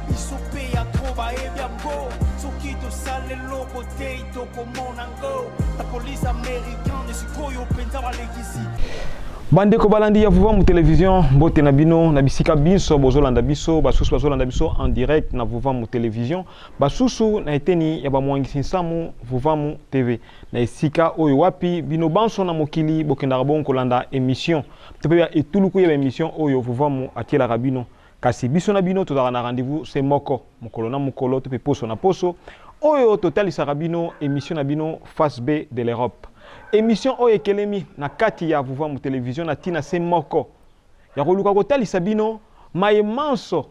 biso pe ya trova ebiambo soki tosala eloko te tokomona ngo la police américaine sikoyo mpenza balekisi bandeko balandi ya vuva mu télévision mbote na bino na bisika biso bozolanda biso basusu bazolanda biso en direct na vuva mu télévision basusu na eteni ya bamwangisi nsamu vuva mu TV na esika oyo wapi bino banso na mokili bokendaka bon kolanda émission tepe ya etuluku ya émission oyo vuva mu atielaka bino kasi biso na bino tozalaka na rendez-vous c'est moko mokolo na mokolo tepe poso na poso oyo totalisaka bino émission na bino face B de l'Europe. Émission oyo ekelemi na kati ya vuva mu télévision na tina se moko ya koluka kotalisa bino maye manso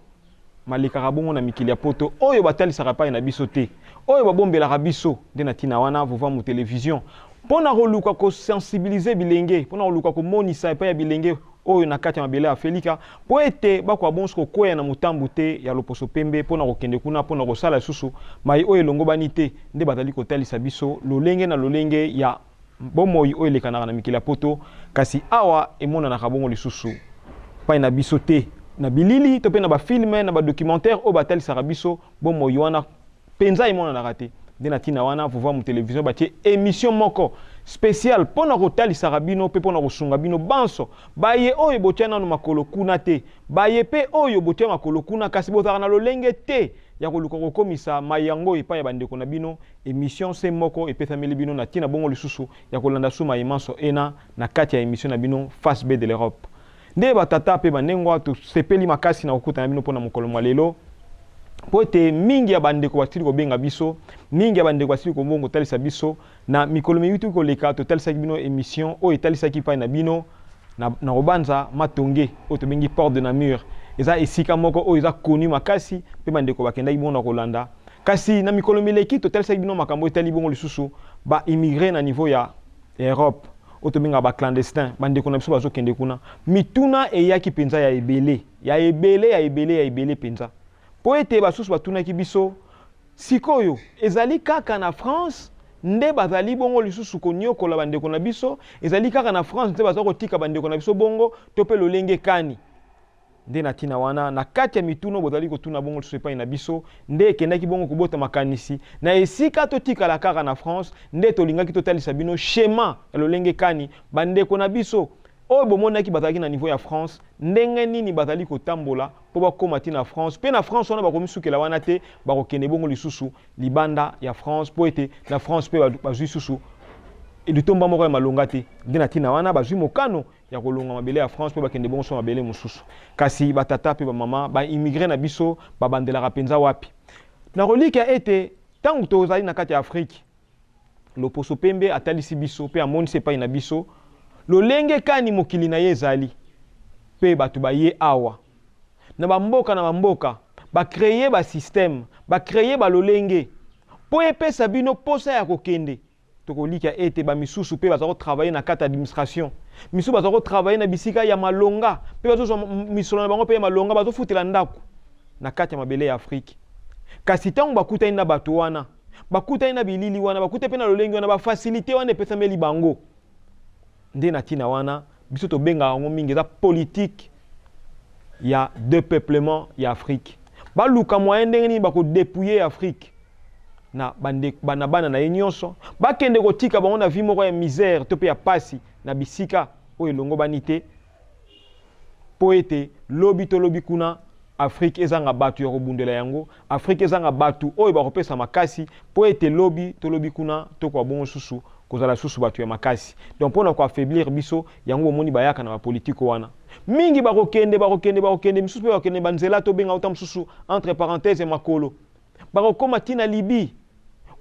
malikaka bongo na mikili ya poto oyo batalisaka pa na biso te oyo babombelaka biso nde na tina wana vuva mu télévision pona koluka ko sensibiliser bilenge pona koluka ko monisa pa ya bilenge oyo na kati ya mabele Afrika po ete bakwa bonso koya na mutambu te ya loposo pembe pona kokende kuna pona kosala susu maye oyo longo bani te nde batali kotalisa biso lolenge na lolenge ya bomoi oyo lekanaka na mikili ya poto kasi awa emonanaka bongo lisusu pai na biso te na bilili to pe na bafilme na badocumentaire oyo batalisaka biso bomoi wana penza emonanaka te nde na ntina wana vuva mu télévision batie émission moko spécial mpona kotalisaka bino mpe mpona kosunga bino banso baye oyo botia nano makolo kuna te baye mpe oyo botia makolo kuna kasi bozalaka na lolenge te ya koluka kokomisa mayango epai ya bandeko na bino émission se moko epesameli bino na ntina bongo lisusu ya kolanda su mayemanso ena na kati ya émission na bino face B de l'Europe nde batata mpe bandengo tosepeli makasi na kokutana bino mpona mokolo mwa lelo po ete mingi ya bandeko basili kobenga biso mingi ya bandeko basili kombongo kotalisa biso na mikolo miyitu koleka totalisaki bino émission oyo etalisaki pai na bino na kobanza matonge oyo tobengi porte de Namur eza esika moko oyo eza konu makasi mpe bandeko bakendaki bongo na kolanda kasi na mikolo mileki totalisaki bino makambo etali bongo lisusu baimmigré na niveau ya Europe oyo tobengaka baclandestin bandeko na biso bazokende kuna mituna eyaki mpenza ya ebele mpenza po ete basusu batunaki biso sikoyo ezali kaka na France nde bazali bongo lisusu koniokola bandeko na biso ezali kaka na France nde bazali kotika bandeko na biso bongo to pe lolenge kani nde na tina wana na kati ya mituno bozali kotuna bongo lisusu epai na biso nde ekendaki bongo kobota makanisi na esika totikala kaka na France nde tolingaki totalisa bino schéma ya lolenge kani bandeko na biso oyo bomonaki bazalaki na niveau ya France ndenge nini bazali kotambola po bakoma ti na France pe na France wana bakomisukela wana te bakokende bongo lisusu libanda ya France po ete na France pe bazwi susu litomba moko ya malonga te nde na ntina wana bazwi mokano ya kolonga mabele ya France pe bakende bongo so mabele mosusu kasi batata pe bamama baimmigré na biso babandelaka mpenza wapi na kolika ete ntango tozali na kati ya Afrique loposo pembe atalisi biso pe amonisi epai na biso lolenge kani mokili na ye ezali pe bato baye awa na bamboka bakreye basystème bakreye balolenge po epesa bino posa ya kokende tokolika ete bamisusu pe baza kotravaille na kati administration misusu baza kotravaille na bisika ya malonga pe bazozwa misolo na bango pe ya malonga bazofutela ndako na kati ya mabele ya Afrique kasi ntango bakutani na bato wana bakutani na bilili wana bakute pe na lolenge wana bafacilité wana epesameli bango nde na tina wana biso tobengaka yango mingi eza politique ya depeuplement ya Afrique baluka moyen ndenge nini bakodépouiller Afrique na bana na ye nyonso bakende kotika bango na vie moko ya misère to pe ya pasi na bisika oyo elongo bani te po ete lobi to lobi kuna Afrique ezanga batu ya kobundela yango Afrique ezanga batu oyo bakopesa makasi po ete lobi to lobi kuna to kwa bongo susu kozala susu batu ya makasi donc pona ko affaiblir biso yango omoni bayaka na politique wana mingi bakokende misusu pe bakende banzela to benga uta misusu entre parenthèses makolo bakokoma tina Libye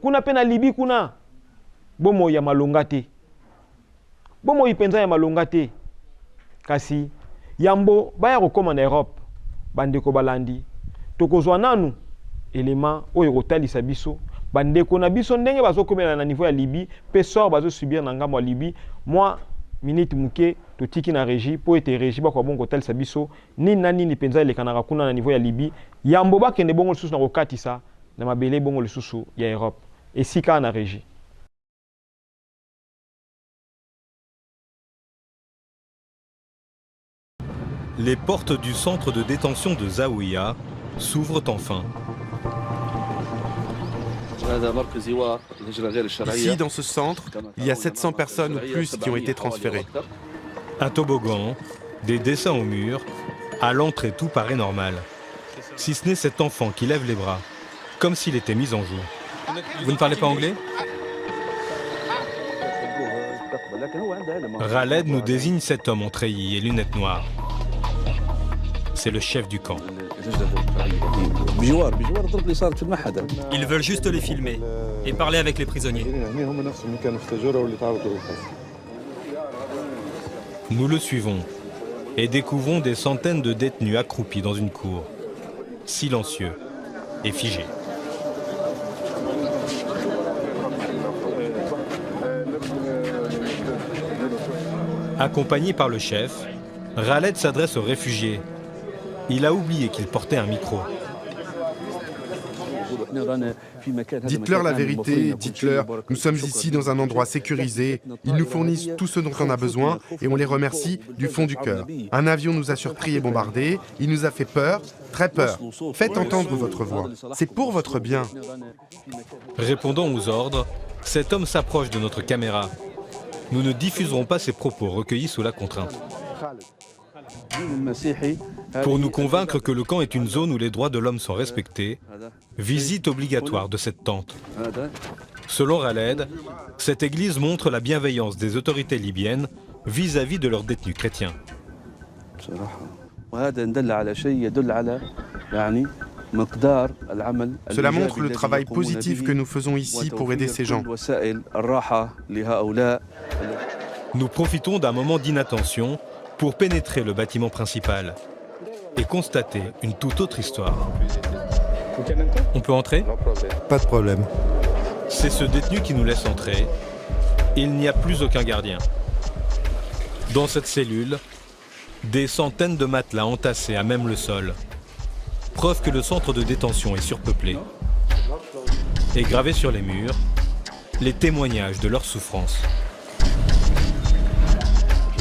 kuna pe na Libye kuna bomo ya malonga te bomo ipenza ya malonga te kasi yambo baya kokoma na Europe bandeko balandi tokozwa nanu élément oyo kotalisa biso bandeko na biso ndenge bazokomela na niveau ya Libye pe sort bazosubir na ngambo ya Libye moi minute muke totiki na régie po ete régie bakwa bongo kotalisa biso nini na nini penza elekanaka kuna na niveau ya Libye yambo bakende bongo lisusu na kokatisa na mabele bongo lisusu ya Europe esika na régie. Les portes du centre de détention de Zaouïa s'ouvrent enfin. Ici, dans ce centre, il y a 700 personnes ou plus qui ont été transférées. Un toboggan, des dessins au mur. À l'entrée, tout paraît normal. Si ce n'est cet enfant qui lève les bras, comme s'il était mis en joue. Vous ne parlez pas anglais? Khaled nous désigne cet homme en treillis et lunettes noires. C'est le chef du camp. Ils veulent juste les filmer et parler avec les prisonniers. Nous le suivons et découvrons des centaines de détenus accroupis dans une cour, silencieux et figés. Accompagné par le chef, Khaled s'adresse aux réfugiés. Il a oublié qu'il portait un micro. Dites-leur la vérité, dites-leur, nous sommes ici dans un endroit sécurisé, ils nous fournissent tout ce dont on a besoin et on les remercie du fond du cœur. Un avion nous a surpris et bombardés, il nous a fait peur, très peur. Faites entendre votre voix, c'est pour votre bien. Répondant aux ordres, cet homme s'approche de notre caméra. Nous ne diffuserons pas ses propos recueillis sous la contrainte. Pour nous convaincre que le camp est une zone où les droits de l'homme sont respectés, visite obligatoire de cette tente. Selon Khaled, cette église montre la bienveillance des autorités libyennes vis-à-vis de leurs détenus chrétiens. Cela montre le travail positif que nous faisons ici pour aider ces gens. Nous profitons d'un moment d'inattention pour pénétrer le bâtiment principal et constater une toute autre histoire. On peut entrer? Pas de problème. C'est ce détenu qui nous laisse entrer. Il n'y a plus aucun gardien. Dans cette cellule, des centaines de matelas entassés à même le sol. Preuve que le centre de détention est surpeuplé. Et gravés sur les murs, les témoignages de leur souffrance.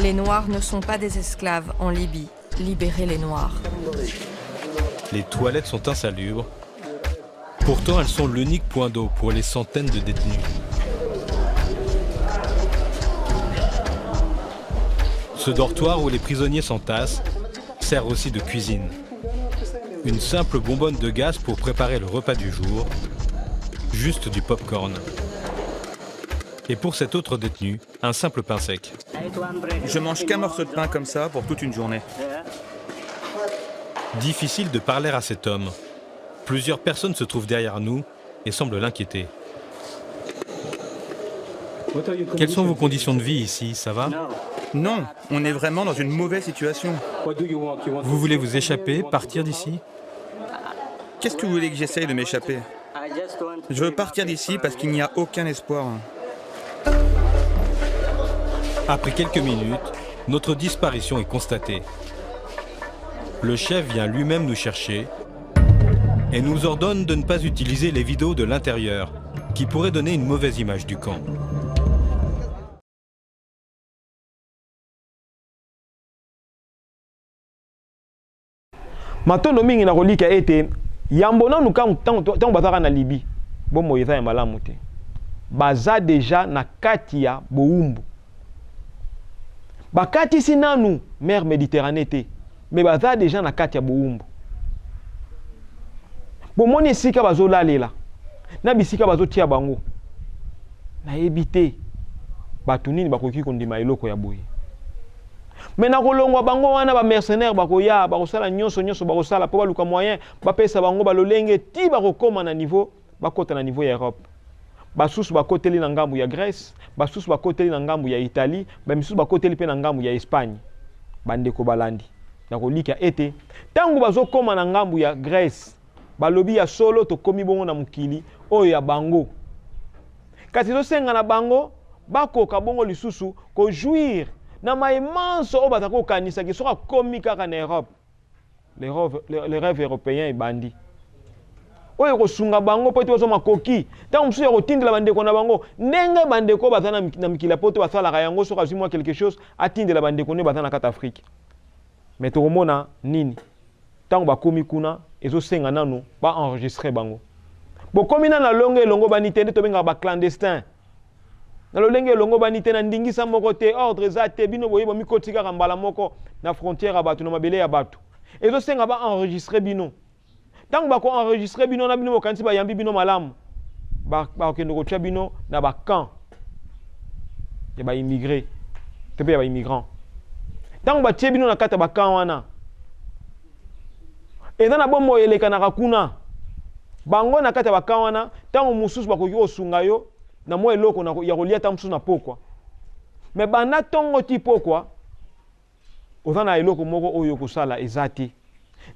Les Noirs ne sont pas des esclaves en Libye. Libérez les Noirs. Les toilettes sont insalubres. Pourtant, elles sont l'unique point d'eau pour les centaines de détenus. Ce dortoir où les prisonniers s'entassent sert aussi de cuisine. Une simple bonbonne de gaz pour préparer le repas du jour, juste du pop-corn. Et pour cet autre détenu, un simple pain sec. Je mange qu'un morceau de pain comme ça pour toute une journée. Difficile de parler à cet homme. Plusieurs personnes se trouvent derrière nous et semblent l'inquiéter. Quelles sont vos conditions de vie ici, ça va? Non, on est vraiment dans une mauvaise situation. Vous voulez vous échapper, partir d'ici? Qu'est-ce que vous voulez que j'essaye de m'échapper? Je veux partir d'ici parce qu'il n'y a aucun espoir. Après quelques minutes, notre disparition est constatée. Le chef vient lui-même nous chercher et nous ordonne de ne pas utiliser les vidéos de l'intérieur, qui pourraient donner une mauvaise image du camp. matondo mingi na kolika ete yambo nanu tango bazaka na Libye bomo eza ya malamu te baza deja na kati ya bowumbu bakatisi nanu mer Méditerranée te me baza deja na kati ya bowumbu bomoni esika bazolalela na bisika bazotia bango nayebi te bato nini bakoki kondima eloko ya boye mais na kolongwa bango wana ba mercenaires bakoya bakosala nyonso bakosala po baluka moyen bapesa bango balolenge ti bakokoma na niveau bakota na niveau ya Europe basusu bakoteli na ngambu ya Grèce basusu bakoteli na ngambu ya Italie bamisusu bakoteli pe na ngambu ya Espagne bandeko balandi na kolika ete tangu bazokoma na ngambu ya Grèce balobi ya solo tokomi bongo na mukili oyo ya bango kasi tosenga na bango bakoka bongo lisusu ko jouir na maimanso oyo bazaka kokanisaki soki akomi kaka na Europe les rêves européens ebandi oyo kosunga bango po ete bazoma koki ntango mosusu ya kotindela bandeko na bango ndenge bandeko baza na mikila po te basalaka yango soki azwi mwa quelque chose atindela bandeko nde baza na kati Afrique mais tokomona nini ntango bakomi kuna ezosenga nanu baenregistre bango. Bokomi na longe elongo banite nde tobengaka baclandestin. Na lolenge elongo banite na ndingisa moko te, ordre eza te, bino boye bomikoti kaka mbala moko na frontière ya bato na mabele ya bato. Ezosenga baenregistre bino. Ntango bakoenregistre bino na bino bokanisi bayambi bino malamu, bakokende kotia bino na bakamp ya baimmigré to mpe ya baimmigrant. Ntango batie bino na kati ya bakamp wana, eza na bomoi elekanaka kuna. Bango na kati ya bakamp wana, ntango mosusu bakoki kosunga yo na mwa eloko ya kolia ta mosusu na pokwa. Me banda ntongo ti pokwa, oza na eloko moko oyo kosala eza te.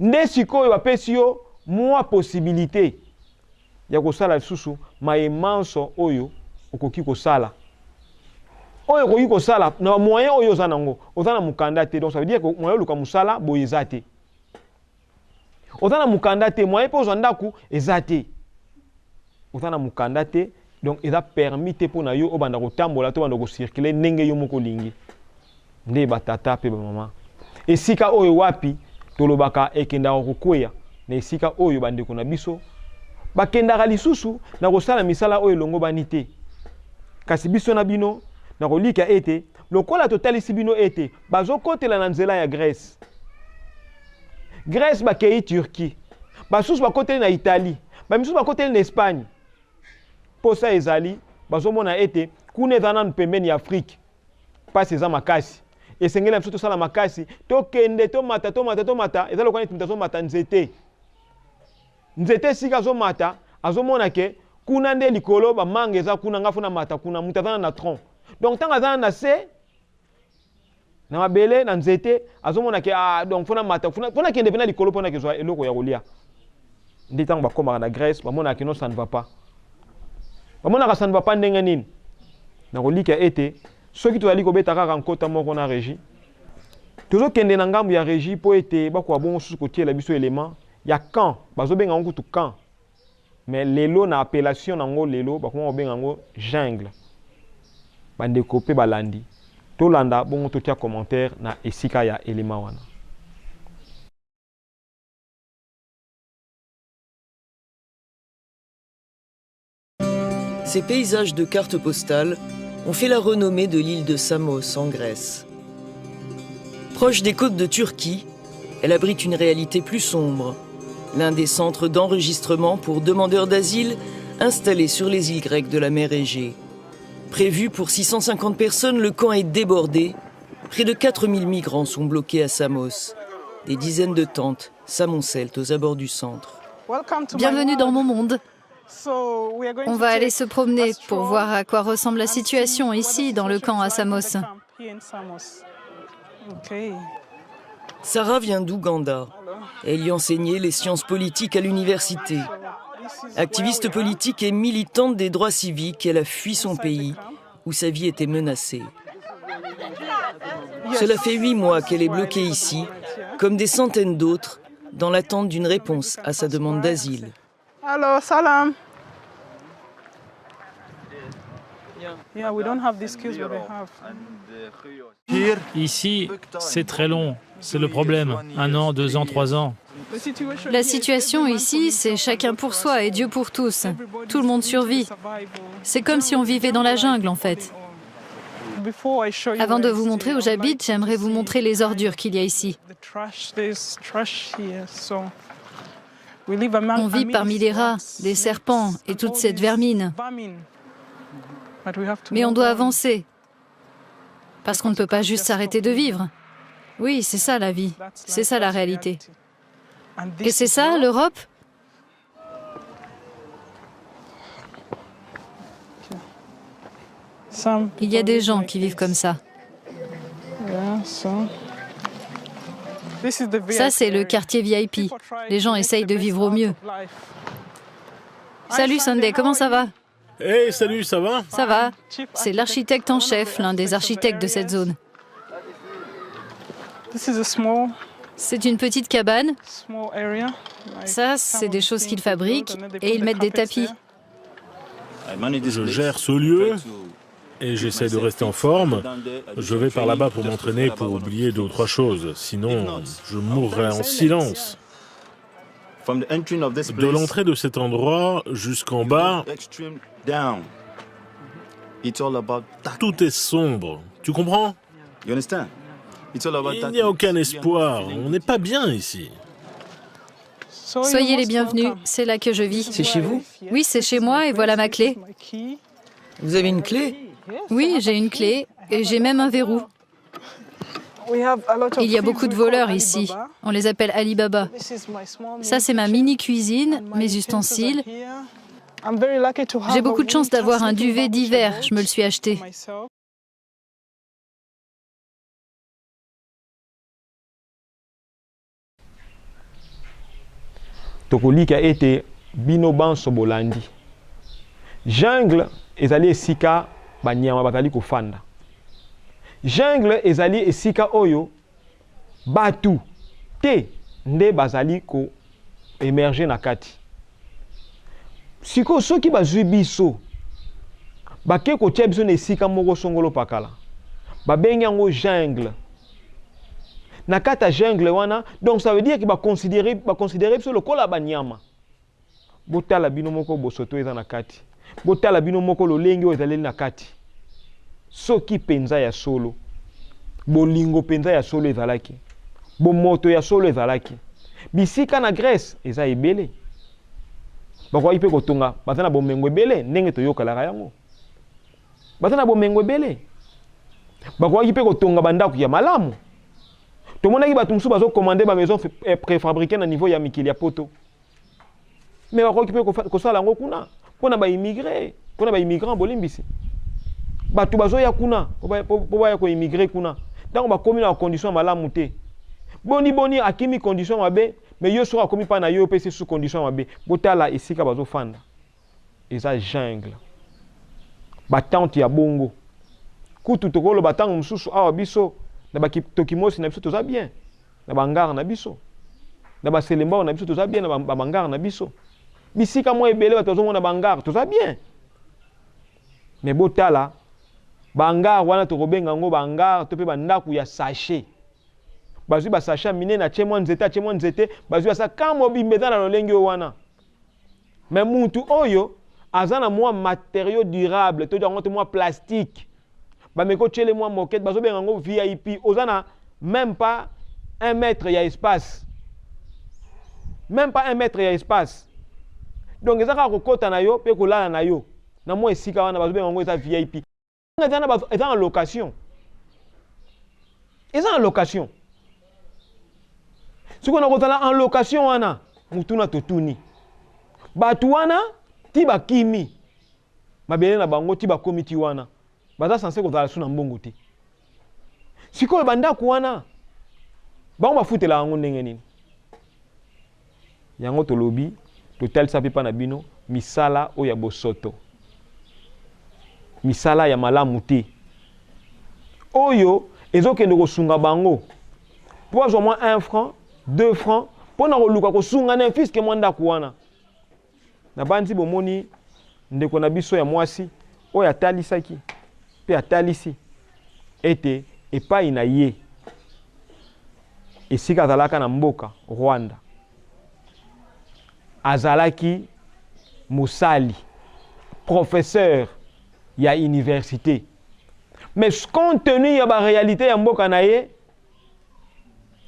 Nde sikoyo bapesi yo mwa possibilité ya kosala lisusu maemanso oyo okoki kosala. Oyo okoki kosala na moyen oyo oza nango, oza na mukanda te. Donc ça veut dire que moyen oluka musala boye eza te. Oza na mukanda te, moyen po ozwa ndaku eza te. Oza na mukanda te, donc eza permis te po na yo obanda kotambola to banda kocirculer ndenge yo moko lingi. Nde batata pe ba mama. Esika oyo wapi tolobaka ekendaka kokweya na esika oyo bandeko na biso bakendaka lisusu na kosala misala oyo elongo bani te. Kasi biso na bino na kolika ete lokola totalisi bino ete bazokotela na nzela ya Grèce. Grèce bakei Turquie, basusu bakoteli na Italie, bamisusu bakoteli na Espagne. Posa ezali bazomona ete kuna eza nanu pembeni ya Afrique pasi eza makasi. Esengeli na biso tosala makasi tokende tomata eza lokola neti mutu azomata nzete. Nzete sika azomata azomona ke kuna nde likolo bamanga eza kuna nga funa mata kuna mutu azana na tronc. Donc ntango azana na se na mabele na nzete azomona ke donc funa mata funa kende pena likolo pona kezwa eloko ya kolia. Ndi ntango bakomaka na Grèce bamona ke non ça ne va pas. Bamona ka ça ne va pas ndenge nini. Na kolika ete soki tozali kobeta kaka nkota moko na régie. Tozokende na ngambu ya régie po ete bakoka bongo susu kotiela biso élément ya camp, bazobenga ngo kutu camp. Mais lelo na appellation nango lelo bakoma kobenga ngo jungle. Bandeko pe balandi. Tolanda bongo totia commentaire na esika ya élément wana. Ces paysages de cartes postales ont fait la renommée de l'île de Samos en Grèce. Proche des côtes de Turquie, elle abrite une réalité plus sombre. L'un des centres d'enregistrement pour demandeurs d'asile installés sur les îles grecques de la mer Égée. Prévu pour 650 personnes, le camp est débordé. Près de 4000 migrants sont bloqués à Samos. Des dizaines de tentes s'amoncellent aux abords du centre. Bienvenue dans mon monde. On va aller se promener pour voir à quoi ressemble la situation ici, dans le camp à Samos. Sarah vient d'Ouganda. Elle y enseignait les sciences politiques à l'université. Activiste politique et militante des droits civiques, elle a fui son pays, où sa vie était menacée. Cela fait 8 mois qu'elle est bloquée ici, comme des centaines d'autres, dans l'attente d'une réponse à sa demande d'asile. Hello, salam. Ici, c'est très long. C'est le problème. 1 an, 2 ans, 3 ans. La situation ici, c'est chacun pour soi et Dieu pour tous. Tout le monde survit. C'est comme si on vivait dans la jungle, en fait. Avant de vous montrer où j'habite, j'aimerais vous montrer les ordures qu'il y a ici. On vit parmi les rats, les serpents et toute cette vermine. Mais on doit avancer. Parce qu'on ne peut pas juste s'arrêter de vivre. Oui, c'est ça la vie. C'est ça la réalité. Et c'est ça, l'Europe? Il y a des gens qui vivent comme ça. Ça, c'est le quartier VIP. Les gens essayent de vivre au mieux. Salut Sunday, comment ça va? Hey, salut, ça va? Ça va. C'est l'architecte en chef, l'un des architectes de cette zone. C'est une petite cabane. Ça, c'est des choses qu'ils fabriquent et ils mettent des tapis. Je gère ce lieu et j'essaie de rester en forme. Je vais par là-bas pour m'entraîner, pour oublier 2 ou 3 choses. Sinon, je mourrai en silence. De l'entrée de cet endroit jusqu'en bas, tout est sombre. Tu comprends? Il n'y a aucun espoir. On n'est pas bien ici. Soyez les bienvenus, c'est là que je vis. C'est chez vous? Oui, c'est chez moi et voilà ma clé. Vous avez une clé? Oui, j'ai une clé et j'ai même un verrou. Il y a beaucoup de voleurs ici. On les appelle Alibaba. Ça, c'est ma mini-cuisine, mes ustensiles. J'ai beaucoup de chance d'avoir un duvet d'hiver. Je me le suis acheté. Tokolika ete bino banso bolandi. Jungle ezali esika banyama batali kofanda. Jungle ezali esika oyo batu te nde bazali ko émerger na kati. Siko soki bazwi biso bake kotia biso na esika moko songolo pakala. Babengi yango jungle. Na kata jungle wana, donc ça veut dire que ba considérer biso lokola banyama. Botala bino moko bosoto eza na kati. Botala bino moko lolengi oyo ezali na kati. Soki penza ya solo. Bolingo penza ya solo ezalaki. Bomoto ya solo ezalaki. Bisika na Grèce eza ebele. Bakwa ipe kotonga, bazana bomengo ebele ndenge toyokalaka yango. Bazana bomengo ebele. Bakwa ipe kotonga bandako ya malamu. Tout le monde a dit que commander ma maison préfabriquée à niveau ya mikili ya poto. Mais on peut que ça lango kuna. Pour na immigré, pour na immigrant bolimbisi. Ba tu bazo ya kuna, pour ba ya ko immigré kuna. Donc on va commis en condition malamu te. Boni akimi condition mabe, mais yo sera commis pas na yo pc sous condition mabe. Botala esika bazo fanda. Eza jungle. Ba tante ya bongo. Kutu tokolo batango mususu awa biso. Na ba tokimosi na biso toza bien. Na bangara na biso. Na ba selemba na biso toza bien na ba bangara na biso. Bisika mo ebele ba tozo na bangara toza bien. Mais botala bangara wana tokobenga ngo bangara to pe bandaku ya sachet. Bazwi ba sachet mine na chemwa nzete bazwi sa kamo bimbeza na lolengi wana. Mais muntu oyo azana mwa matériaux durables to jango te mwa plastique. Bameko tchele moi moquette bazo bengango VIP ozana même pas 1 mètre ya espace. Même pas 1 mètre ya espace. Donc ezaka kokota na yo pe kolala na yo. Na mo esika wana bazo bengango eza VIP. Eza en location. Eza en location. Ce qu'on a kotala en location wana mutuna totuni. Batu wana tiba kimi. Mabele na bango tiba komiti wana. Baza censé kozala suna mbongo te. Sikoyo bandako wana bango bafutela yango ndenge nini. Yango tolobi totalisa mpe na bino misala oyo ya bosoto. Misala ya malamu te. Oyo ezokende kosunga bango. Po azwa mwa 1 franc, 2 francs, po na koluka kosunga na fiske mwa ndako wana. Na bandi bomoni ndeko na biso ya mwasi oyo atalisaki. Pe atalisi ete epai na ye esika azalaka na mboka Rwanda azalaki mosali professeur ya université, mais compte tenu ya ba réalité ya mboka na ye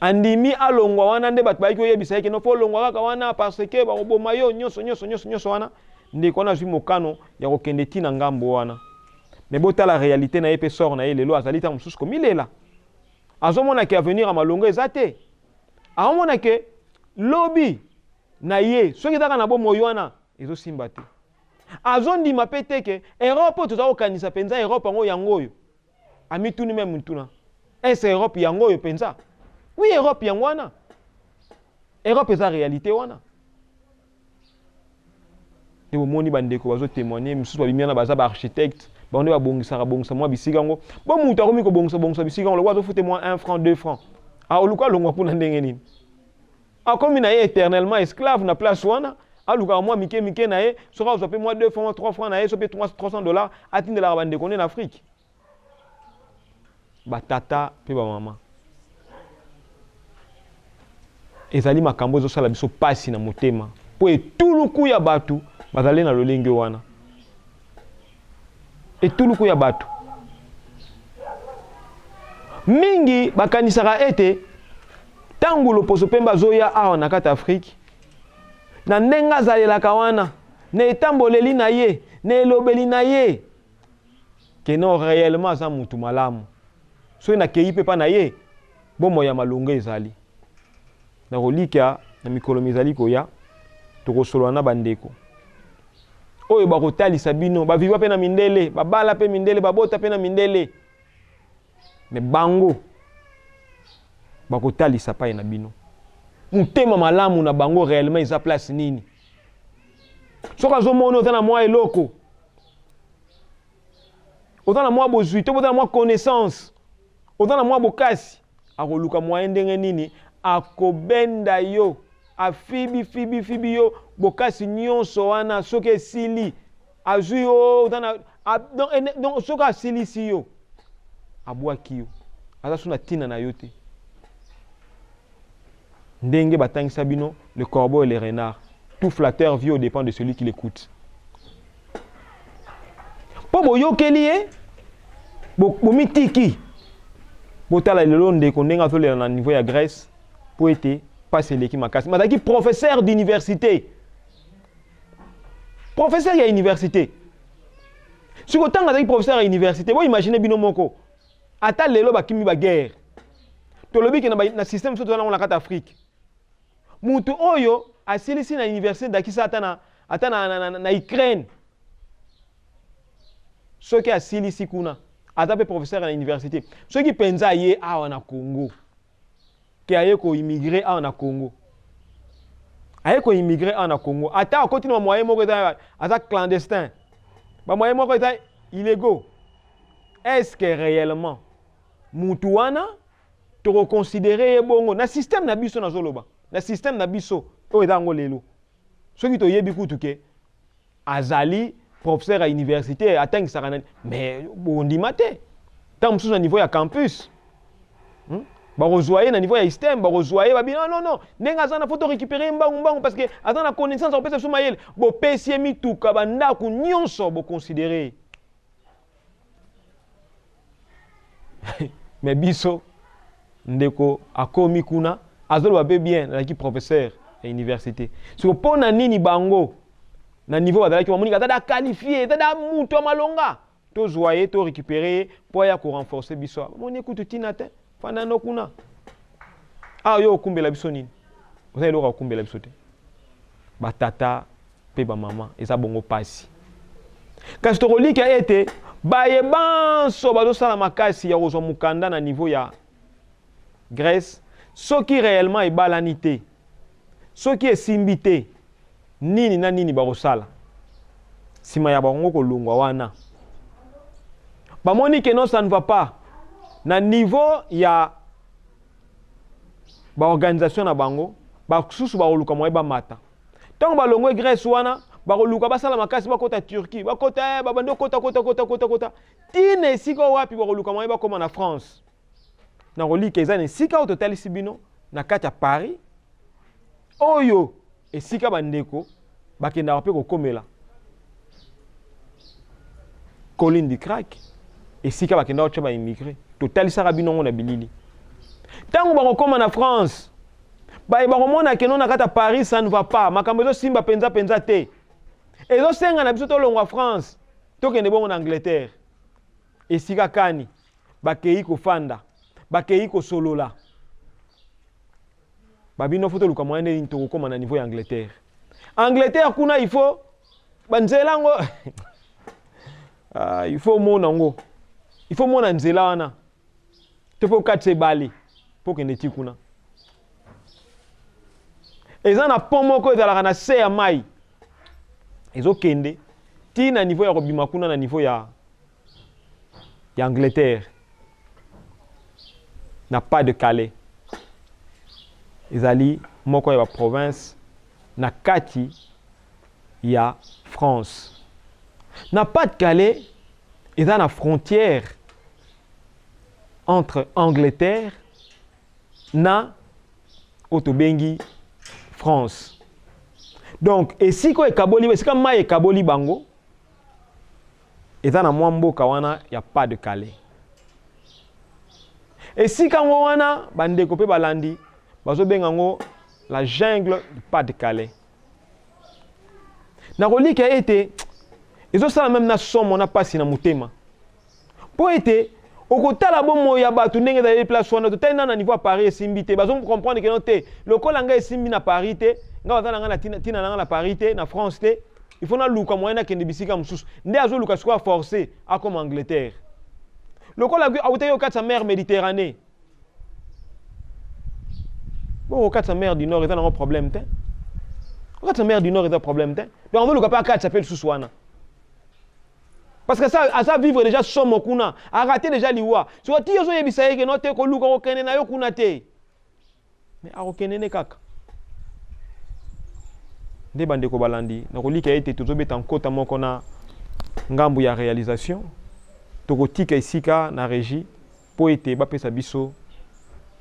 andimi alongwa wana nde bato bayiki oyebisa yeke no fo longwa kaka wana parce que bakoboma yo nyonso wana ndeko na zwi mokano ya kokende tina ngambo wana. Mais bota la réalité na ye pe sort na ye lelo azali ta mususu komilela. Azomona ke avenir a malongo ezate. Azomona ke lobby na ye soki taka na bo moyo wana ezo simba te. Azondima pe te ke Europe toza kokanisa penza Europe yango yango yo. Amituni même mutuna. Est Europe yango yo penza? Oui, Europe yango wana. Europe eza réalité wana. Et au moni bandeko bazo témoigner mususu babimiana baza ba architecte. Bon, on va bongisa moi bisika ngo. Bon muta komi ko bongisa bisika ngo. Le wa fute moi 1 franc 2 francs. Ah oluka longwa puna ndenge nini. Ah comme na ye éternellement esclave na place wana. Ah luka moi mike na ye. Sera ozope moi 2 francs 3 francs na ye sope $300 atinde la bande koné en Afrique. Ba tata pe ba maman. ezali makambo ezosala biso pasi na motema po etuluku ya bato bazali na lolenge wana etuluku ya bato mingi bakanisaka ete ntango loposo mpe bazoya awa na kati Afrique na ndenge azalelaka wana na etamboleli na ye na elobeli na ye ke non réellement aza mutu malamu soki nakei mpe mpa na ye bomoi ya malongo ezali na kolika na mikolo mizali koya tokosolola na bandeko oyo bakotalisa bino baviva mpe na mindele babala mpe mindele babota mpe na mindele me bango bakotalisa pai na bino motema malamu na bango réellement eza place nini soki azomona oza na mwa eloko oza na mwa bozwi to oza na mwa connaissance oza na mwa bokasi akoluka mwa ndenge nini akobenda yo afibi yo bokasi nyonso wana soki esili azwi yo donc soki asilisi yo abwaki yo aza so na ntina na yo te ndenge batangisa bino le corbeau et le renard tout flatteur vit au dépend de celui qui l'écoute po boyokeli ye bomitiki botala lelo ndeko ndenge azolela na niveau ya Grèce po ete pasi eleki makasi mazalaki professeur d'université professeur ya université soki otanga azalaki professeur ya université boimagine bino moko ata lelo bakimi baguerre tolobi ke na système so tozala ngo na kati Afrique mutu oyo asilisi na université dakisa ata na Ukraine soki asilisi kuna ata mpe professeur na université soki mpenza aye awa na Congo ke aye koimmigre awa na Congo aye koimmigre awa na Congo ata akoti na bamoyen moko eza aza clandestin bamoyen moko eza illégaux est-ce que réellement mutu wana tokoconsidere ye bongo na système na biso nazoloba na système na biso oyo eza yango lelo soki toyebi kutu ke azali professeur à université atangisaka nani mais bondima te ntango mosusu na niveau ya campus bakozwa ye na niveau ya système bakozwa ye babi non ndenge aza na foto récupérer mbangu parce que aza na connaissance akopesa biso mayele bopesi ye mituka bandako nyonso boconsidere mais biso ndeko akomi kuna azoloba mpe bien nazalaki professeur ya université siko mpo na nini bango na niveau bazalaki bamonika ata da qualifié ata da mutu ya malonga tozwa ye to récupérer ye mpo aya korenforcer biso bamoni kutu ntina te fandano kuna awa yo okumbela biso nini oza eloko akumbela biso te batata mpe bamama eza bongo pasi kasi tokolika ete bayebanso bazosala makasi ya kozwa mokanda na niveau ya Grèce soki réellement ebalani te soki esimbi te nini na nini bakosala nsima ya bango kolongwa wana bamoni ke non ça ne va pas na niveau ya baorganisation na bango basusu bakoluka moye bamata ntango balongwe Grèce wana bakoluka basala makasi bakota Turquie bakota babandi okota tina esika wapi bakoluka moye bakoma na France na kolika eza na esika oyo totalisi bino na kati ya Paris oyo esika bandeko bakendaka mpe kokomela colline du Crac esika bakendaka kotya baimmigré totalisaka bino ngo na bilili ntango bakokoma na France bakomona keno na kati ya Paris ça ne va pas makambo ezosimba penza te ezosenga na biso tolongwa France tokende bongo na Angleterre esika kani bakei kofanda bakei kosolola babino fo toluka moyen nini tokokoma na niveau ya Angleterre kuna il faut banzela ngo il faut mona ngo il faut mona nzela wana te fo katse bali po kende ti kuna eza na pont moko ezalaka na se ya mai ezokende ti na niveau ya kobima kuna na niveau ya Angleterre na pas de Calais ezali moko ya ba province na kati ya France na pas de Calais eza na frontière entre Angleterre na Otobengi France. Donc, et si quoi Kaboli, c'est comme Maï Kaboli Bango, et dans la Mwambo Kawana, il n'y a pas de Calais. Et si quand on a bande copé balandi, bazo bengango la jungle du pas de Calais. Na roli qui a été, ils ont ça même na somme on a passé na mutema. Pour été, au côté la bon moya batu ndenge dans les places on a tout un niveau à Paris simbité, bazo comprendre que non te, le colanga est simbi na Paris te, nga wana na tina na Paris te, na France te, il faut na luka moyena kende bisika msusu. Ndé azo luka soit forcé à comme Angleterre. Le col a été au cas de sa mer Méditerranée. Bon, au cas de sa mer du Nord, il y a un problème. Au cas de sa mer du Nord, il y a un problème. Mais on veut le cas de s'appelle Souswana. Parce que ça vivre déjà somme au kuna, a raté déjà l'Iwa. Si on tire sur les bisaïs, que notre école ou aucun n'a eu kunate. Mais à aucun n'est kaka. Des bandes de Kobalandi, nous avons dit qu'il a été toujours en côte à mon kona, ngambu ya réalisation. Tokotika isika na régie pour ete ba pesa biso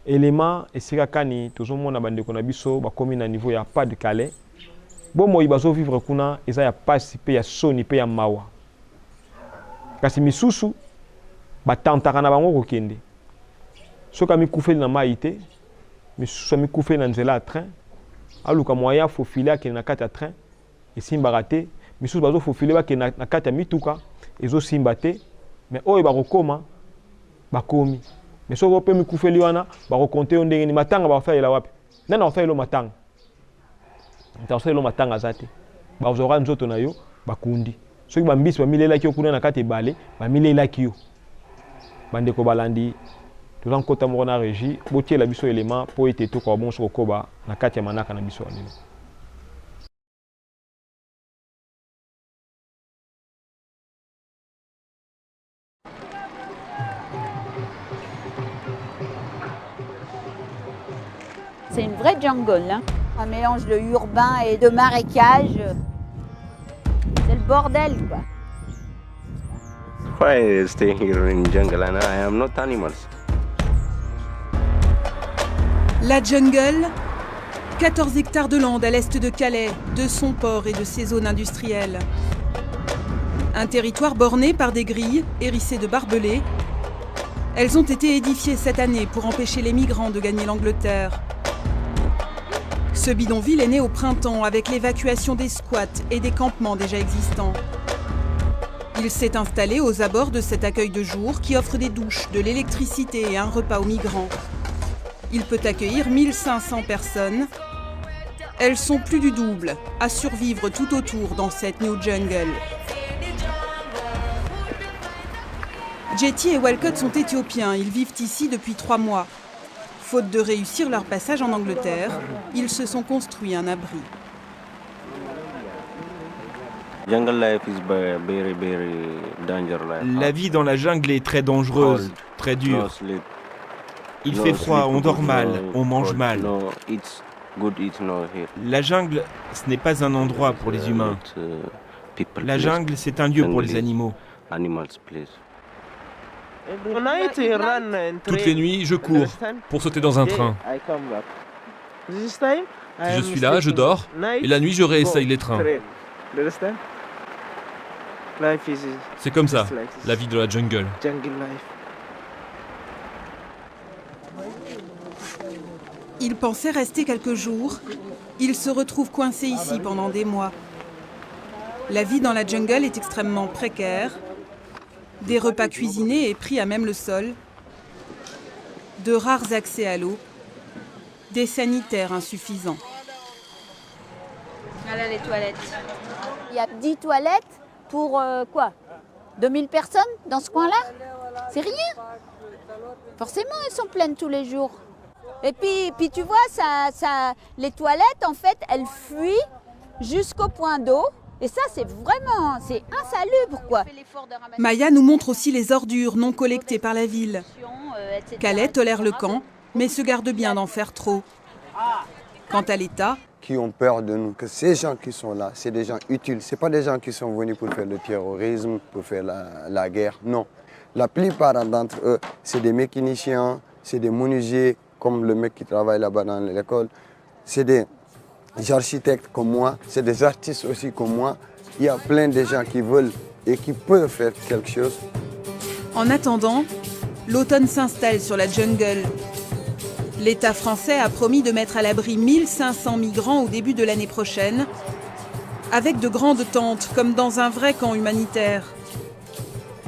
élément esika kani tozomona bande ko na biso ba komi na niveau ya pas de Calais bon moi bazo vivre kuna eza ya pasi pe ya soni pe ya mawa kasi misusu ba tantaka na bango kokende soka mi kufeli na maite misusu mi kufeli na nzela ya train aluka moya fo filer ke na kati ya train esimba raté misusu bazo fo filer ba ke na kati ya mituka ezo simba te. Mais oyo bakokoma bakomi mais soko pe mikufeli wana bakokonte yo ndenge ni matanga bafaela wapi nana bafaela matanga ntafaela matanga zate bazora nzoto na yo bakundi soki bambisi bamilela ki okuna na kati ebale bamilela ki yo bande ko balandi tozan kota moko na régie botiela biso élément po ete to ko bon soko koba na kati ya manaka na biso ndelo. C'est une vraie jungle, hein. Un mélange de urbain et de marécage. C'est le bordel, quoi. Why staying here in jungle and I am not animals? La jungle, 14 hectares de land à l'est de Calais, de son port et de ses zones industrielles. Un territoire borné par des grilles hérissées de barbelés. Elles ont été édifiées cette année pour empêcher les migrants de gagner l'Angleterre. Ce bidonville est né au printemps avec l'évacuation des squats et des campements déjà existants. Il s'est installé aux abords de cet accueil de jour qui offre des douches, de l'électricité et un repas aux migrants. Il peut accueillir 1500 personnes. Elles sont plus du double à survivre tout autour dans cette new jungle. Jetty et Walcott sont éthiopiens. Ils vivent ici depuis 3 mois. Faute de réussir leur passage en Angleterre, ils se sont construits un abri. La vie dans la jungle est très dangereuse, très dure. Il fait froid, on dort mal, on mange mal. La jungle, ce n'est pas un endroit pour les humains. La jungle, c'est un lieu pour les animaux. Toutes les nuits, je cours pour sauter dans un train. Si je suis là, je dors, et la nuit, je réessaye les trains. C'est comme ça, la vie de la jungle. Ils pensaient rester quelques jours. Ils se retrouvent coincés ici pendant des mois. La vie dans la jungle est extrêmement précaire. Des repas cuisinés et pris à même le sol. De rares accès à l'eau. Des sanitaires insuffisants. Voilà les toilettes. Il y a 10 toilettes pour quoi 2000 personnes dans ce coin-là? C'est rien. Forcément, elles sont pleines tous les jours. Et puis tu vois, les toilettes, en fait, elles fuient jusqu'au point d'eau. Et ça, c'est insalubre, quoi. Maya nous montre aussi les ordures non collectées par la ville. Calais tolère le camp, mais se garde bien d'en faire trop. Quant à l'État, qui ont peur de nous, que ces gens qui sont là, c'est des gens utiles. Ce pas des gens qui sont venus pour faire le terrorisme, pour faire la guerre, non. La plupart d'entre eux, c'est des mécaniciens, c'est des menuisiers comme le mec qui travaille là-bas dans l'école. C'est des architectes comme moi, c'est des artistes aussi comme moi. Il y a plein de gens qui veulent et qui peuvent faire quelque chose. En attendant, l'automne s'installe sur la jungle. L'État français a promis de mettre à l'abri 1500 migrants au début de l'année prochaine, avec de grandes tentes, comme dans un vrai camp humanitaire.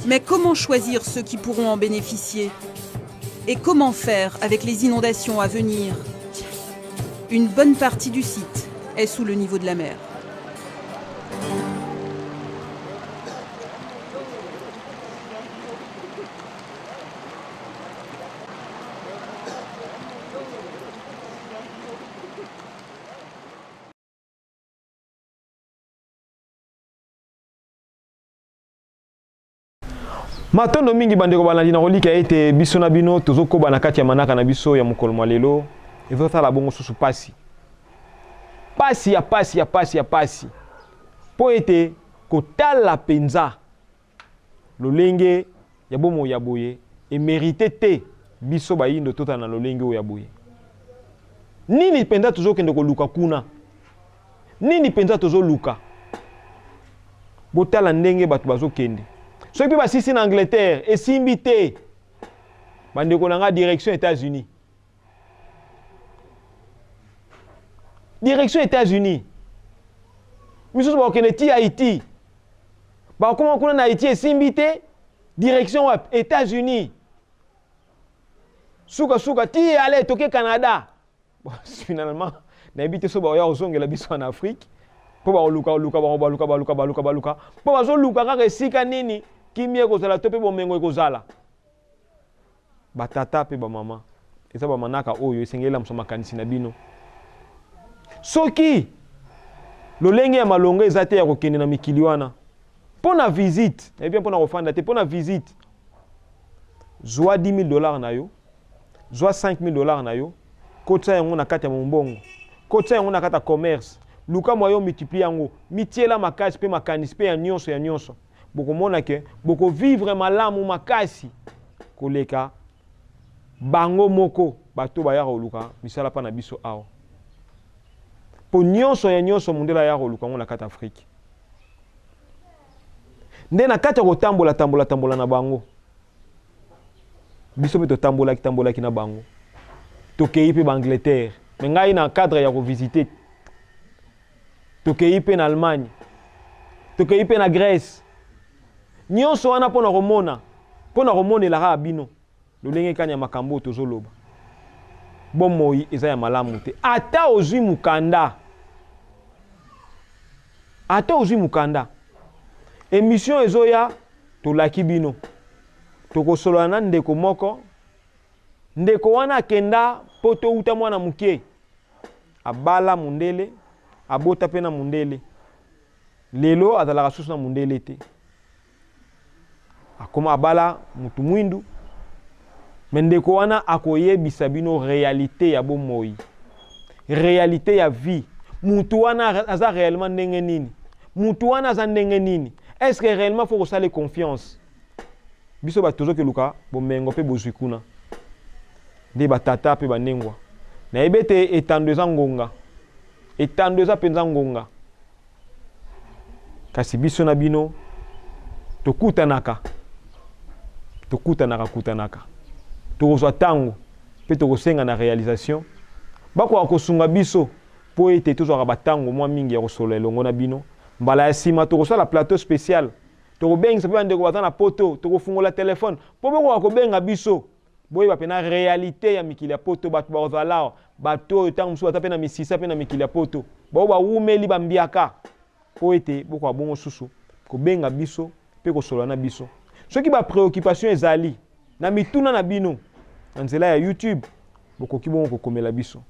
Mais comment choisir ceux qui pourront en bénéficier? Et comment faire avec les inondations à venir? Une bonne partie du site est sous le niveau de la mer. Matondo mingi bandeko balandi na kolika ete biso na bino tozokoba na kati ya manaka na biso ya mokolo mwa lelo ezotala bongo susu pasi po ete kotala penza lolenge ya bomo ya boye emerite te biso bayindo tota na lolenge oyo ya boye. Nini penza tozokende koluka kuna? Nini penza tozoluka? Botala ndenge bato bazokende. Ceux qui passent ici en Angleterre, et simbité, bande konanga direction États-Unis. Direction États-Unis. Monsieur Bokeneti Haïti. Bah comment on a Haïti et simbité, direction États-Unis. Souka ti allez toquer Canada. Bon, finalement, n'habite so ba ya ozonge la biso en Afrique. Po ba luka. Po ba zo luka ka resika nini? Kimie kozala to pe bomengo ekozala batata pe ba mama eza ba manaka oyo esengela msoma kanisi na bino soki lolenge ya malonga eza te ya kokende na mikili wana pona visite et bien pona kofanda te pona visite zwa $10,000 na yo zwa $5,000 na yo kotsa yango na kati ya mombongo kotsa yango na kati ya commerce luka moyo multiplier yango mitiela makasi pe makanisi pe ya nyonso boko mona ke boko vivre malamu makasi koleka bango moko bato ba ya koluka misala pa na biso awa po nyonso mundela ya koluka ngona kata Afrique nde na kati ko tambola na bango biso beto tambola ki na bango tokei pe ba Angleterre mais ngai na cadre ya ko visiter tokei pe na Allemagne tokei pe na Grèce nyonso wana pona komona la bino lolenge kanya makambo tozoloba bomoi eza ya malamu te ata ozwi mukanda émission ezoya tolaki bino tokosolola na ndeko moko ndeko wana akenda po touta mwana muke abala mundele abota pe na mundele lelo azalaka susu na mundele te akoma abala mutu mwindu mendeko wana akoyebisa bino réalité ya bomoi réalité ya vie mutu wana aza réellement ndenge nini mutu wana aza ndenge nini est-ce que réellement faut kosala confiance biso batozoke luka bomengo pe bozwi kuna nde batata pe banengwa nayebi te etando eza ngonga etando eza mpenza ngonga kasi biso na bino tokutanaka tokozwa tango pe tokosenga na réalisation bakoka kosunga biso po ete tozwaka batango mwa mingi ya kosolola elongo na bino mbala ya nsima tokosala plateau spécial tokobengisa mpe bandeko baza na poto tokofungola telefone mpo bokoka kobenga biso boyeba mpe na réalité ya mikili ya poto bato bakozala awa bato oyo ntango mosusu bata mpe na misisa mpe na mikili ya poto bao bawumeli bambiaka po ete bokoka bongo susu kobenga biso mpe kosolola na biso soki bapréoccupation ezali na mituna na bino na nzela ya YouTube bokoki bongo kokomela biso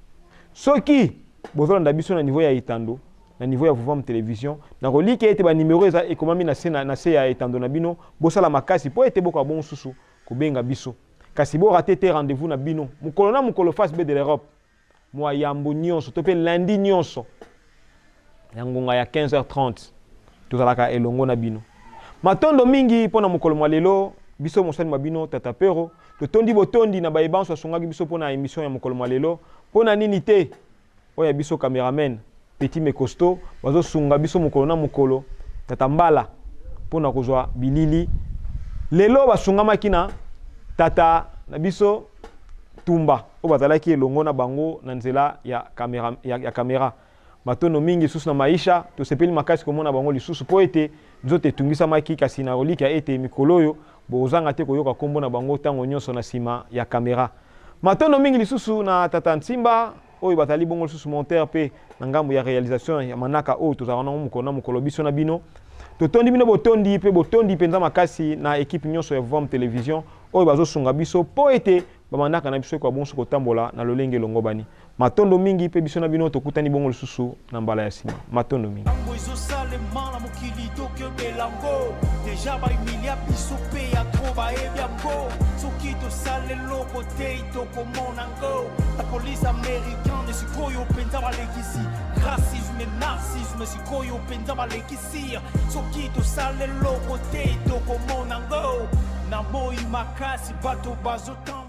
soki bozolanda biso na niveau ya etando na niveau ya Vouvam télévision na kolike ete ba numéro eza ekomami na se ya etando na bino bosala makasi po ete bokoka bongo susu kobenga biso kasi bo raté te rendez-vous na bino mukolo na mukolo face B de l'Europe mwa yambo nyonso to pe lundi nyonso ya ngonga ya 15h30 tozalaka elongo na bino matondo mingi pona mukolo mwa lelo biso mosani mabino tata pero totondi botondi na bayebanso asungaki biso mpona émission ya mokolo mwa lelo mpona nini te oyo ya biso cameraman Petit Mekosto bazosunga biso mokolo na mokolo tata mbala mpona kozwa bilili lelo basungamaki na tata na biso Tumba oyo bazalaki elongo na bango na nzela ya kamera matono mingi lisusu na maisha tosepeli makasi komona bango lisusu po ete nzoto etungisamaki kasi na kolika ete mikolo oyo bozanga te koyoka kombo na bango ntango nyonso na nsima ya kamera matono mingi lisusu na tata Nsimba oyo bazali bongo lisusu monteur mpe na ngambo ya réalisation ya manaka oyo tozalaka nango mokolo na mokolo biso na bino totondi bino botondi mpenza makasi na ekipe nyonso ya Vom Television oyo bazosunga biso po ete bamanaka na biso kwa bonso kotambola na lolenge longo bani matondo mingi pe biso na bino tokutani bongo lisusu na mbala ya sima matondo mingi Déjà ba emilia biso pe ya trop ba ebiango soki tosale loko te tokomona ngo la police américaine sikoyo penza balekisi racisme narcissisme sikoyo penza balekisi soki tosale loko te tokomona ngo na moi makasi bato bazotan